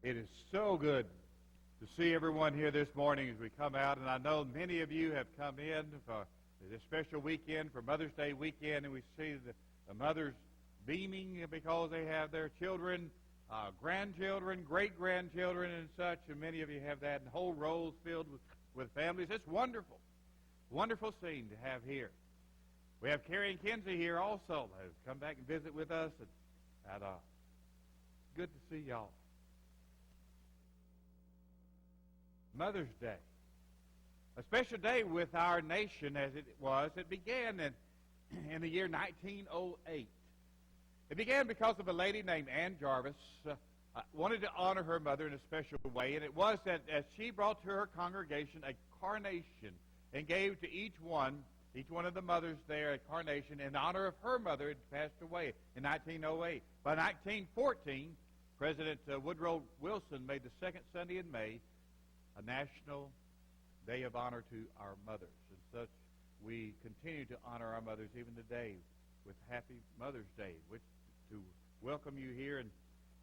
It is so good to see everyone here this morning as we come out, and I know many of you have come in for this special weekend, for Mother's Day weekend, and we see the mothers beaming because they have their children, grandchildren, great-grandchildren, and such, and many of you have that, and whole rows filled with families. It's wonderful, wonderful scene to have here. We have Carrie and Kenzie here also, who have come back and visit with us, and good to see y'all. Mother's Day, a special day with our nation as it was. It began in the year 1908. It began because of a lady named Ann Jarvis wanted to honor her mother in a special way, and it was that as she brought to her congregation a carnation and gave to each one of the mothers there a carnation in honor of her mother who had passed away in 1908. By 1914, President Woodrow Wilson made the second Sunday in May a national day of honor to our mothers. And such, we continue to honor our mothers even today with Happy Mother's Day, which to welcome you here.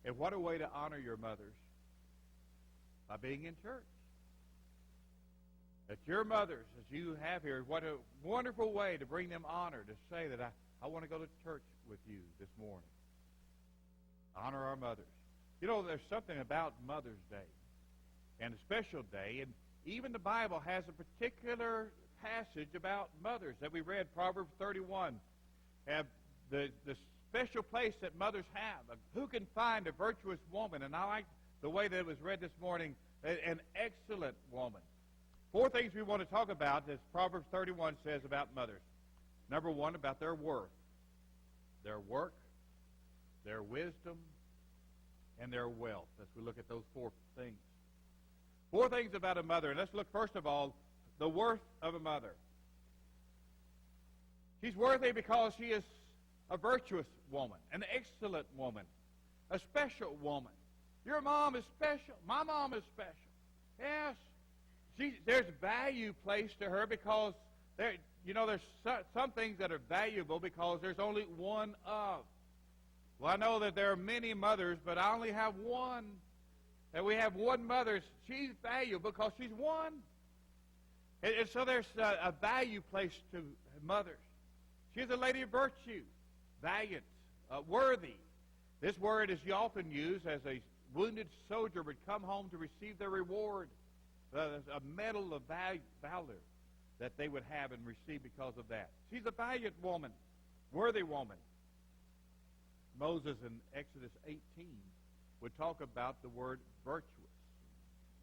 And what a way to honor your mothers, by being in church. That your mothers, as you have here, what a wonderful way to bring them honor, to say that I want to go to church with you this morning. Honor our mothers. You know, there's something about Mother's Day and a special day, and even the Bible has a particular passage about mothers that we read, Proverbs 31, have the special place that mothers have. Who can find a virtuous woman? And I like the way that it was read this morning, an excellent woman. 4 things we want to talk about, as Proverbs 31 says about mothers. Number 1, about their worth, their work, their wisdom, and their wealth, as we look at those 4 things. 4 things about a mother. And let's look, first of all, the worth of a mother. She's worthy because she is a virtuous woman, an excellent woman, a special woman. Your mom is special. My mom is special. Yes. There's value placed to her because there's some things that are valuable because there's only one of. Well, I know that there are many mothers, but I only have one. And we have one mother. She's valuable because she's one. And so there's a value placed to mothers. She's a lady of virtue, valiant, worthy. This word is often used as a wounded soldier would come home to receive their reward, a medal of valor that they would have and receive because of that. She's a valiant woman, worthy woman. Moses in Exodus 18 would talk about the word virtuous,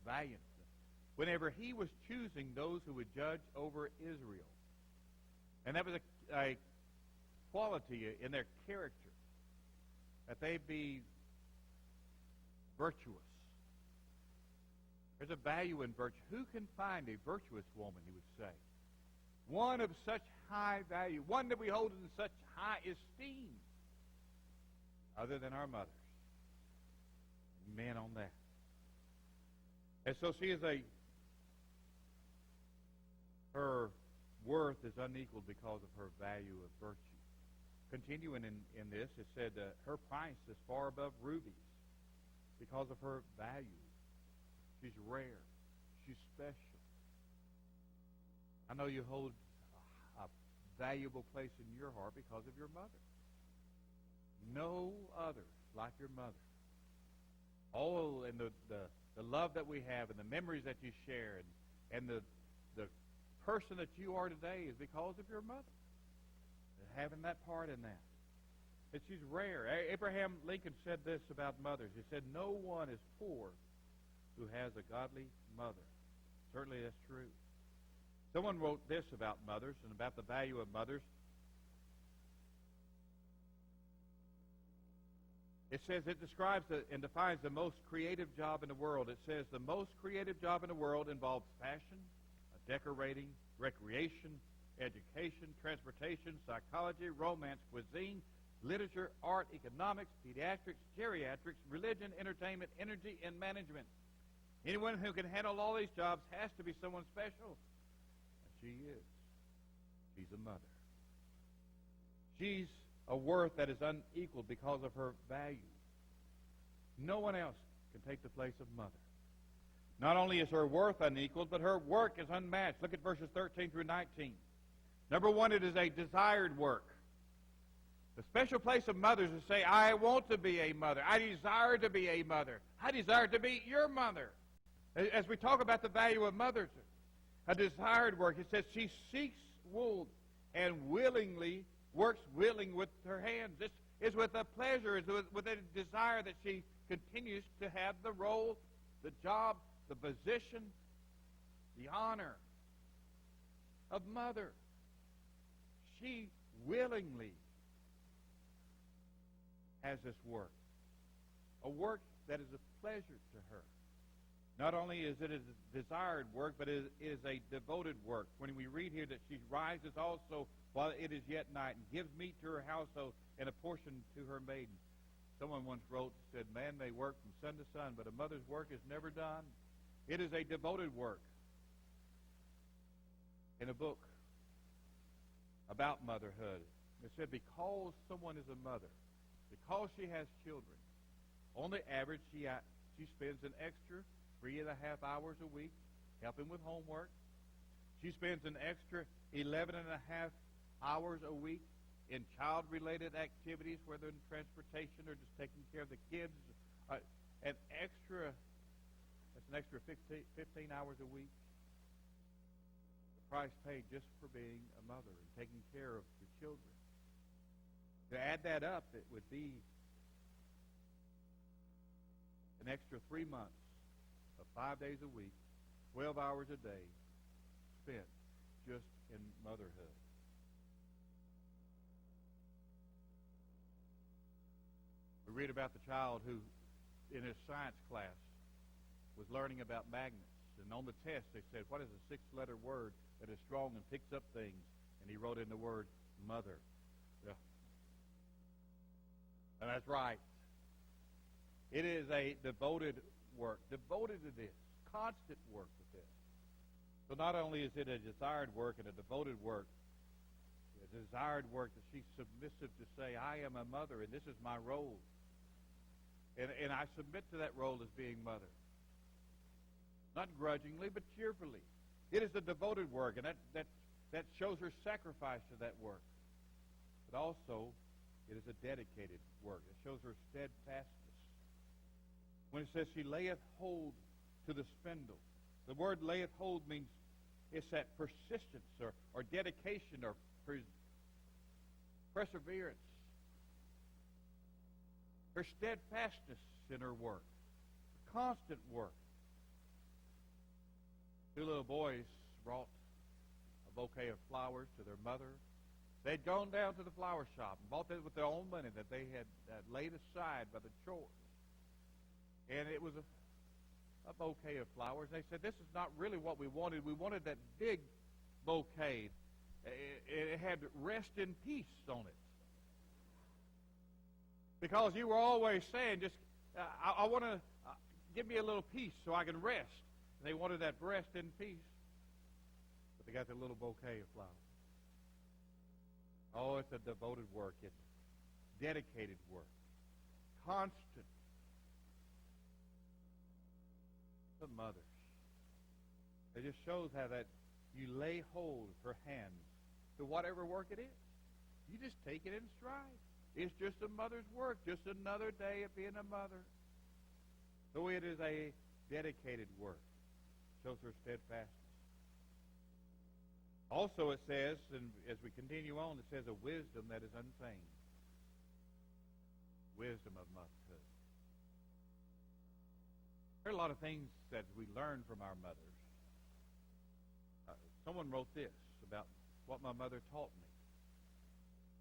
valiant, whenever he was choosing those who would judge over Israel. And that was a quality in their character, that they be virtuous. There's a value in virtue. Who can find a virtuous woman, he would say? One of such high value, one that we hold in such high esteem, other than our mothers. Amen on that. And so she is her worth is unequaled because of her value of virtue. Continuing in this, it said her price is far above rubies because of her value. She's rare. She's special. I know you hold a valuable place in your heart because of your mother. No other like your mother. Oh, and the love that we have and the memories that you share and the person that you are today is because of your mother. Having that part in that. And she's rare. Abraham Lincoln said this about mothers. He said, no one is poor who has a godly mother. Certainly that's true. Someone wrote this about mothers and about the value of mothers. It says it describes and defines the most creative job in the world. It says the most creative job in the world involves fashion, decorating, recreation, education, transportation, psychology, romance, cuisine, literature, art, economics, pediatrics, geriatrics, religion, entertainment, energy, and management. Anyone who can handle all these jobs has to be someone special. And she is. She's a mother. She's a worth that is unequaled because of her value. No one else can take the place of mother. Not only is her worth unequaled, but her work is unmatched. Look at verses 13 through 19. Number one, it is a desired work. The special place of mothers is to say, I want to be a mother. I desire to be a mother. I desire to be your mother. As we talk about the value of mothers, a desired work, it says she seeks wool and willingly works willing with her hands. This is with a pleasure, is with a desire that she continues to have the role, the job, the position, the honor of mother. She willingly has this work, a work that is a pleasure to her. Not only is it a desired work, but it is a devoted work. When we read here that she rises also while it is yet night and gives meat to her household and a portion to her maiden. Someone once wrote, said, man may work from sun to sun, but a mother's work is never done. It is a devoted work. In a book about motherhood, it said, because someone is a mother, because she has children, on the average, she spends an extra 3.5 hours a week helping with homework. She spends an extra 11.5 hours a week in child-related activities, whether in transportation or just taking care of the kids. That's an extra 15 hours a week. The price paid just for being a mother and taking care of your children. To add that up, it would be an extra 3 months of 5 days a week, 12 hours a day spent just in motherhood. We read about the child who, in his science class, was learning about magnets. And on the test, they said, what is a 6-letter word that is strong and picks up things? And he wrote in the word mother. Yeah. And that's right. It is a devoted work, devoted to this, constant work with this. So not only is it a desired work and a devoted work, a desired work that she's submissive to say, I am a mother and this is my role. And I submit to that role as being mother. Not grudgingly, but cheerfully. It is a devoted work, and that shows her sacrifice to that work. But also, it is a dedicated work. It shows her steadfastness. When it says she layeth hold to the spindle, the word layeth hold means it's that persistence or dedication or perseverance. Her steadfastness in her work, constant work. 2 little boys brought a bouquet of flowers to their mother. They'd gone down to the flower shop and bought it with their own money that they had laid aside by the chores. And it was a bouquet of flowers. They said, this is not really what we wanted. We wanted that big bouquet. It had rest in peace on it. Because you were always saying, just, I want to give me a little peace so I can rest. And they wanted that rest in peace. But they got their little bouquet of flowers. Oh, it's a devoted work. It's dedicated work. Constant. The mothers. It just shows how that you lay hold of her hands to whatever work it is. You just take it in stride. It's just a mother's work, just another day of being a mother. So it is a dedicated work. Shows her steadfastness. Also it says, and as we continue on, it says a wisdom that is unfeigned. Wisdom of motherhood. There are a lot of things that we learn from our mothers. Someone wrote this about what my mother taught me.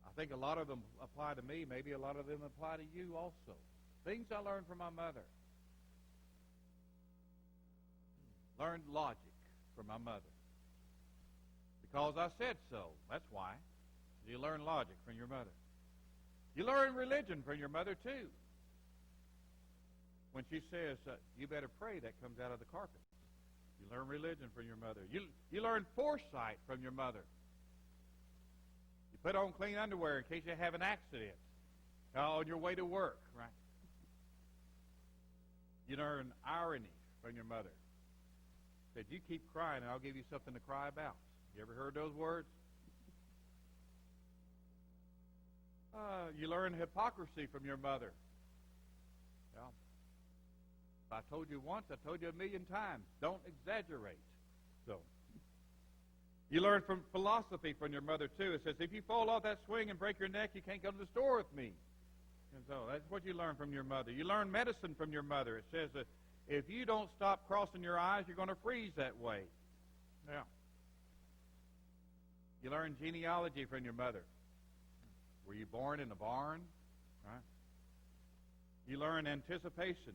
I think a lot of them apply to me. Maybe a lot of them apply to you also. Things I learned from my mother. Learned logic from my mother. Because I said so. That's why. You learn logic from your mother. You learn religion from your mother too. When she says, you better pray, that comes out of the carpet. You learn religion from your mother. You learn foresight from your mother. You put on clean underwear in case you have an accident on your way to work, right? You learn irony from your mother. Said, you keep crying and I'll give you something to cry about. You ever heard those words? You learn hypocrisy from your mother. Yeah. If I told you once, I told you a million times. Don't exaggerate. So, you learn from philosophy from your mother, too. It says, if you fall off that swing and break your neck, you can't come to the store with me. And so that's what you learn from your mother. You learn medicine from your mother. It says that if you don't stop crossing your eyes, you're going to freeze that way. Yeah. You learn genealogy from your mother. Were you born in a barn? Right? You learn anticipation.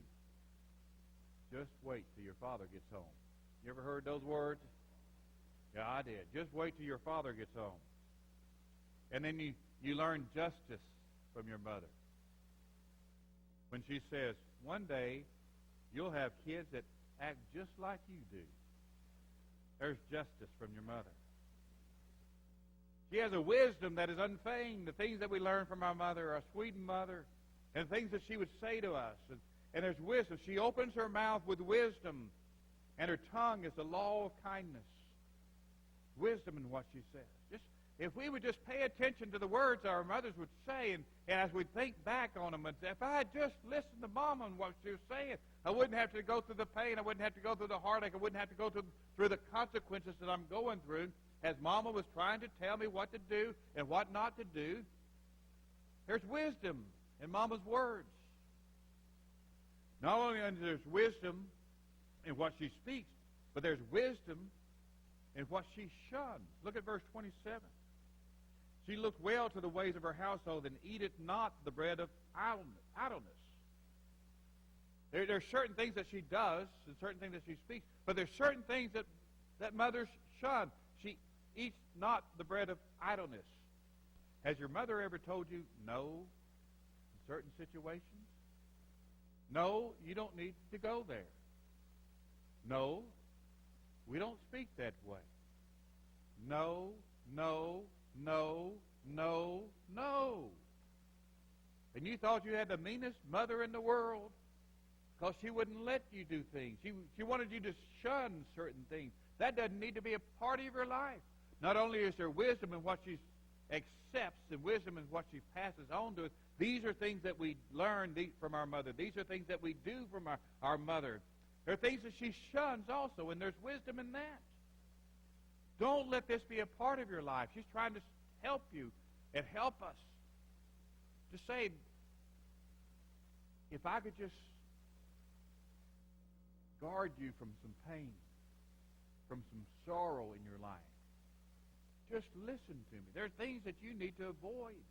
Just wait till your father gets home. You ever heard those words? Yeah, I did. Just wait till your father gets home. And then you learn justice from your mother. When she says, one day you'll have kids that act just like you do. There's justice from your mother. She has a wisdom that is unfeigned. The things that we learn from our mother, our sweet mother, and things that she would say to us. And there's wisdom. She opens her mouth with wisdom, and her tongue is the law of kindness. Wisdom in what she says. If we would just pay attention to the words our mothers would say, and as we think back on them, and say, if I had just listened to Mama and what she was saying, I wouldn't have to go through the pain. I wouldn't have to go through the heartache. I wouldn't have to go through the consequences that I'm going through, as Mama was trying to tell me what to do and what not to do. There's wisdom in Mama's words. Not only is there wisdom in what she speaks, but there's wisdom in what she shuns. Look at verse 27. She looked well to the ways of her household and eateth not the bread of idleness. There are certain things that she does and certain things that she speaks, but there's certain things that mothers shun. She eats not the bread of idleness. Has your mother ever told you no in certain situations? No, you don't need to go there. No, we don't speak that way. No, no, no, no, no. And you thought you had the meanest mother in the world because she wouldn't let you do things. She wanted you to shun certain things. That doesn't need to be a part of your life. Not only is there wisdom in what she accepts and wisdom in what she passes on to us, these are things that we learn from our mother. These are things that we do from our mother. There are things that she shuns also, and there's wisdom in that. Don't let this be a part of your life. She's trying to help you and help us to say, if I could just guard you from some pain, from some sorrow in your life, just listen to me. There are things that you need to avoid.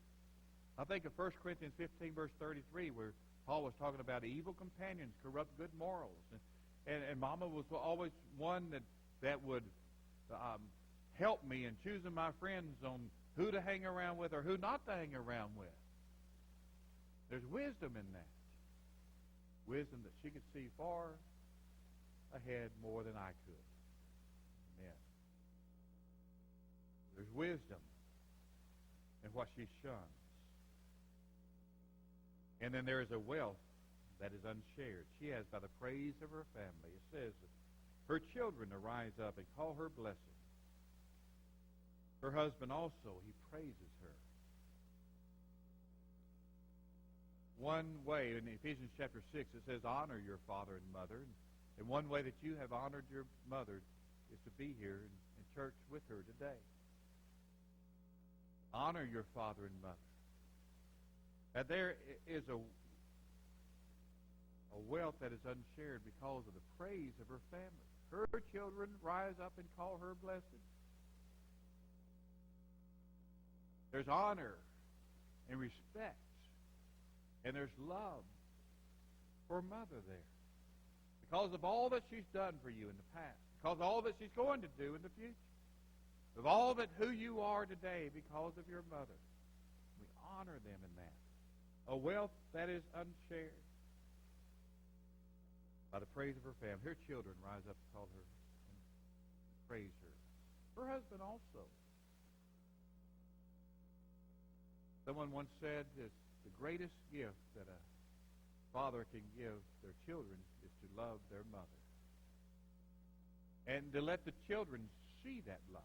I think of 1 Corinthians 15, verse 33, where Paul was talking about evil companions corrupt good morals. And Mama was always one that would help me in choosing my friends on who to hang around with or who not to hang around with. There's wisdom in that. Wisdom that she could see far ahead more than I could. Amen. There's wisdom in what she shuns. And then there is a wealth that is unshared. She has by the praise of her family. It says, her children arise up and call her blessed. Her husband also, he praises her. One way, in Ephesians chapter 6, it says, honor your father and mother. And one way that you have honored your mother is to be here in church with her today. Honor your father and mother. And there is a wealth that is unshared because of the praise of her family. Her children rise up and call her blessed. There's honor and respect, and there's love for mother there. Because of all that she's done for you in the past, because of all that she's going to do in the future, of all that who you are today because of your mother. We honor them in that. A wealth that is unshared. By the praise of her family, her children rise up and call her and praise her. Her husband also. Someone once said it's the greatest gift that a father can give their children is to love their mother. And to let the children see that love.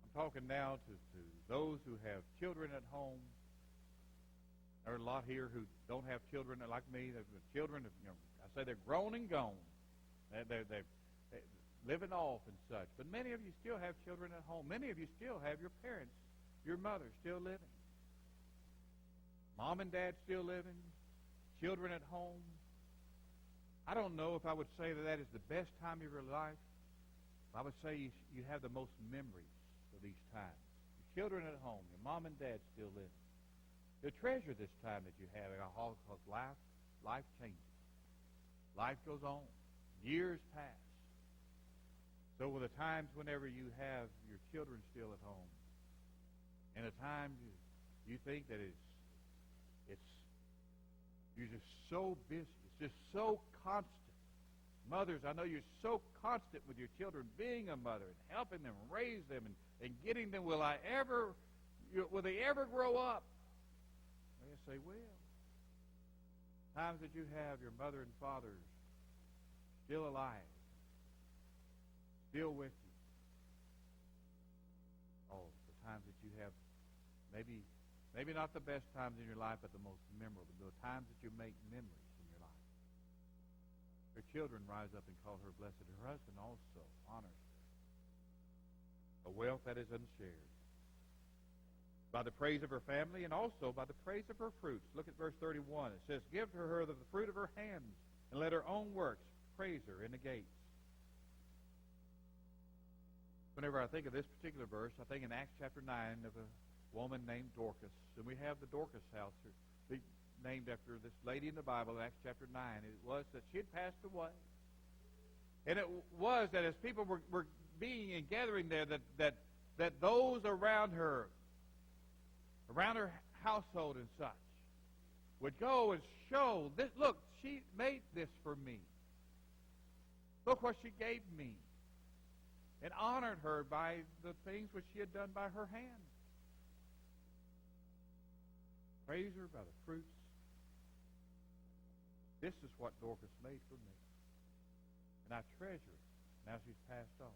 I'm talking now to those who have children at home. There are a lot here who don't have children like me. The children, I say they're grown and gone. They're living off and such. But many of you still have children at home. Many of you still have your parents, your mother still living. Mom and dad still living. Children at home. I don't know if I would say that is the best time of your life. I would say you have the most memories of these times. Your children at home. Your mom and dad still living. To treasure this time that you have, because life changes. Life goes on. Years pass. So with the times whenever you have your children still at home, and the times you think that you're just so busy, it's just so constant. Mothers, I know you're so constant with your children, being a mother and helping them, raise them, and getting them. Will they ever grow up? They say, well, times that you have your mother and father still alive, still with you. Oh, the times that you have, maybe not the best times in your life, but the most memorable, the times that you make memories in your life. Her children rise up and call her blessed. Her husband also honors her. A wealth that is unshared. By the praise of her family and also by the praise of her fruits. Look at verse 31. It says, give to her the fruit of her hands, and let her own works praise her in the gates. Whenever I think of this particular verse, I think in Acts chapter 9 of a woman named Dorcas. And we have the Dorcas house named after this lady in the Bible in Acts chapter 9. It was that she had passed away. And it was that as people were being and gathering there, that those around her household and such, would go and show this. Look, she made this for me. Look what she gave me. And honored her by the things which she had done by her hand. Praise her by the fruits. This is what Dorcas made for me. And I treasure it now she's passed on.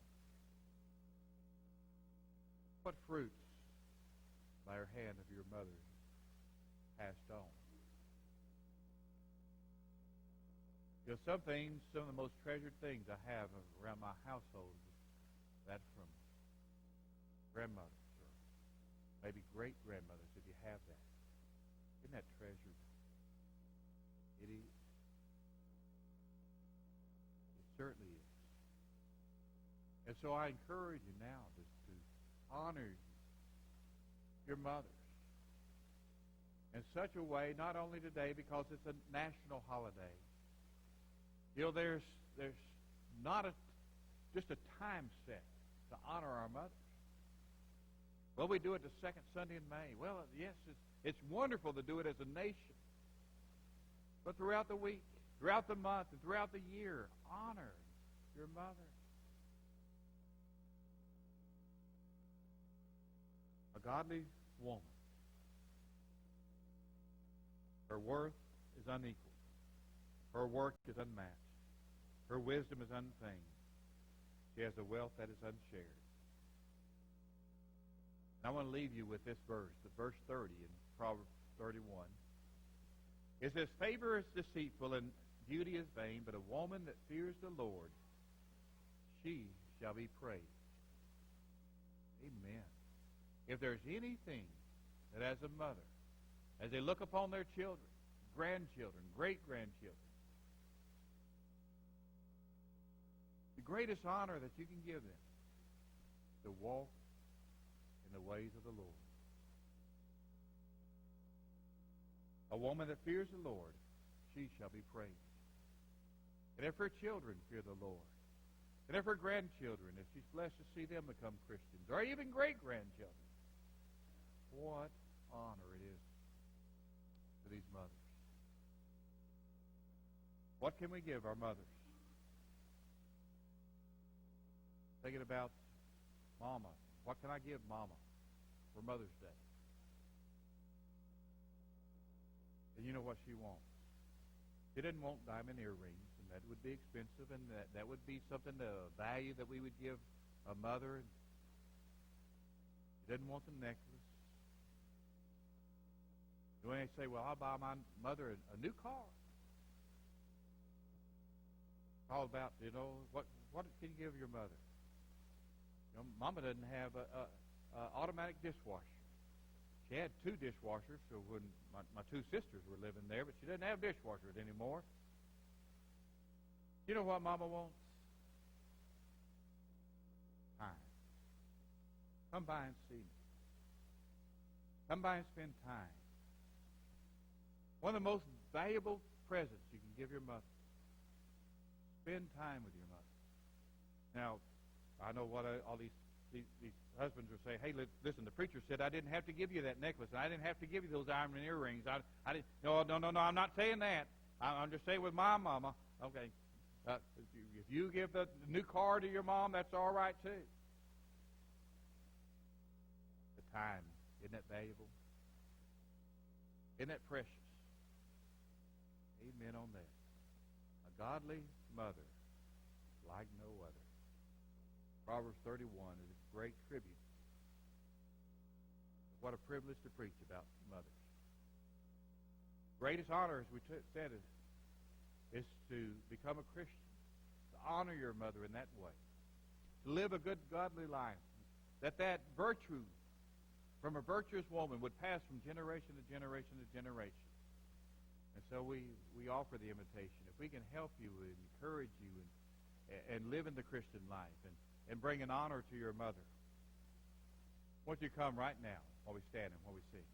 What fruits by her hand of your mother passed on? You know, some of the most treasured things I have around my household is that from grandmothers or maybe great-grandmothers, if you have that. Isn't that treasured? It is. It certainly is. And so I encourage you now to honor your mothers in such a way, not only today because it's a national holiday. You know, there's not just a time set to honor our mothers. Well, we do it the second Sunday in May. Well, yes, it's wonderful to do it as a nation. But throughout the week, throughout the month, and throughout the year, honor your mother. A godly woman. Her worth is unequaled. Her work is unmatched. Her wisdom is unfeigned. She has a wealth that is unshared. And I want to leave you with this verse, the verse 30 in Proverbs 31. It says, favor is deceitful and beauty is vain, but a woman that fears the Lord, she shall be praised. Amen. If there's anything that as a mother, as they look upon their children, grandchildren, great-grandchildren, the greatest honor that you can give them is to walk in the ways of the Lord. A woman that fears the Lord, she shall be praised. And if her children fear the Lord, and if her grandchildren, if she's blessed to see them become Christians, or even great-grandchildren, what honor it is to these mothers. What can we give our mothers? Thinking about Mama. What can I give Mama for Mother's Day? you know what she wants? She didn't want diamond earrings, and that would be expensive, and that would be something, a value that we would give a mother. She didn't want the necklace. When they say, well, I'll buy my mother a new car. It's all about, what can you give your mother? Mama doesn't have a automatic dishwasher. She had 2 dishwashers, so when my 2 sisters were living there, but she doesn't have dishwashers anymore. You know what Mama wants? Time. Come by and see me. Come by and spend time. One of the most valuable presents you can give your mother. Spend time with your mother. Now, I know what all these husbands will say. Hey, listen, the preacher said I didn't have to give you that necklace, and I didn't have to give you those diamond earrings. I didn't. No, I'm not saying that. I'm just saying with my mama. Okay, if you give the new car to your mom, that's all right too. The time, isn't that valuable? Isn't that precious? Amen on that. A godly mother like no other. Proverbs 31 is a great tribute. What a privilege to preach about mothers. Greatest honor, as we said, is to become a Christian, to honor your mother in that way, to live a good, godly life, that virtue from a virtuous woman would pass from generation to generation to generation. And so we offer the invitation. If we can help you and encourage you and live in the Christian life and bring an honor to your mother, won't you come right now while we stand and while we sing?